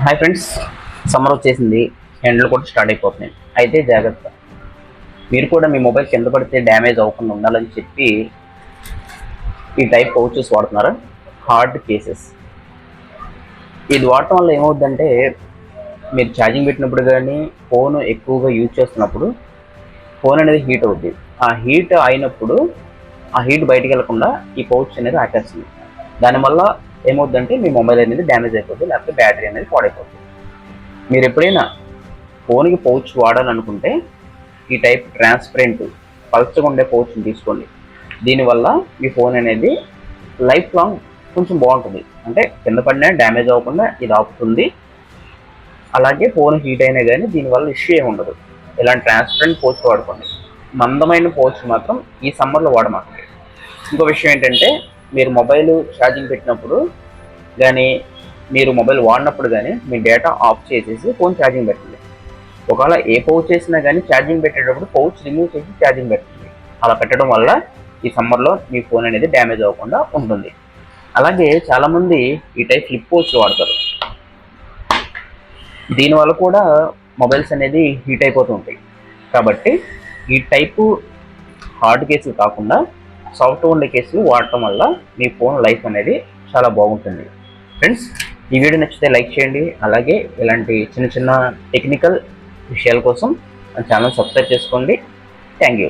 Hi friends, summer వచ్చేసింది. ఎండలు కూడా స్టార్ట్ అయిపోతున్నాయి. అయితే జాగ్రత్త, మీరు కూడా మీ మొబైల్ కింద పడితే డ్యామేజ్ అవ్వకుండా ఉండాలని చెప్పి ఈ టైప్ పౌచెస్ వాడుతున్నారా? Hard cases. ఇది వాడటం వల్ల ఏమవుద్దంటే, మీరు ఛార్జింగ్ పెట్టినప్పుడు కానీ ఫోన్ ఎక్కువగా యూజ్ చేస్తున్నప్పుడు ఫోన్ అనేది హీట్ అవుద్ది. ఆ హీట్ అయినప్పుడు ఆ హీట్ బయటికి వెళ్లకుండా ఈ పౌచ్ అనేది ఆకేస్తుంది. దానివల్ల ఏమవుద్దంటే మీ మొబైల్ అనేది డ్యామేజ్ అయిపోద్ది, లేకపోతే బ్యాటరీ అనేది పాడైపోతుంది. మీరు ఎప్పుడైనా ఫోన్కి పౌచ్ వాడాలనుకుంటే ఈ టైప్ ట్రాన్స్పరెంట్ పల్చగా ఉండే పౌచ్ని తీసుకోండి. దీనివల్ల మీ ఫోన్ అనేది లైఫ్ లాంగ్ కొంచెం బాగుంటుంది. అంటే కింద పడినా డ్యామేజ్ అవ్వకుండా ఇది ఆపుతుంది. అలాగే ఫోన్ హీట్ అయినా కానీ దీనివల్ల ఇష్యూ ఏమి ఉండదు. ఇలాంటి ట్రాన్స్పరెంట్ పౌచ్ వాడుకోండి. మందమైన పౌచ్ మాత్రం ఈ సమ్మర్లో వాడమాకండి. ఇంకో విషయం ఏంటంటే, మీరు మొబైల్ ఛార్జింగ్ పెట్టినప్పుడు కానీ మీరు మొబైల్ వాడినప్పుడు కానీ మీ డేటా ఆఫ్ చేసేసి ఫోన్ ఛార్జింగ్ పెట్టండి. ఒకవేళ ఏ పౌచ్ చేసినా కానీ ఛార్జింగ్ పెట్టేటప్పుడు పౌచ్ రిమూవ్ చేసి ఛార్జింగ్ పెట్టండి. అలా పెట్టడం వల్ల ఈ సమ్మర్లో మీ ఫోన్ అనేది డ్యామేజ్ అవ్వకుండా ఉంటుంది. అలాగే చాలామంది ఈ టైప్ ఫ్లిప్ పౌచ్ వాడతారు. దీనివల్ల కూడా మొబైల్స్ అనేది హీట్ అయిపోతూ ఉంటాయి. కాబట్టి ఈ టైపు హార్డ్ కేసులు కాకుండా సాఫ్ట్గా ఉండే కేసులు వాడటం వల్ల మీ ఫోన్ లైఫ్ అనేది చాలా బాగుంటుంది. ఫ్రెండ్స్, ఈ వీడియో నచ్చితే లైక్ చేయండి. అలాగే ఇలాంటి చిన్న చిన్న టెక్నికల్ విషయాల కోసం ఛానల్ సబ్స్క్రైబ్ చేసుకోండి. Thank you.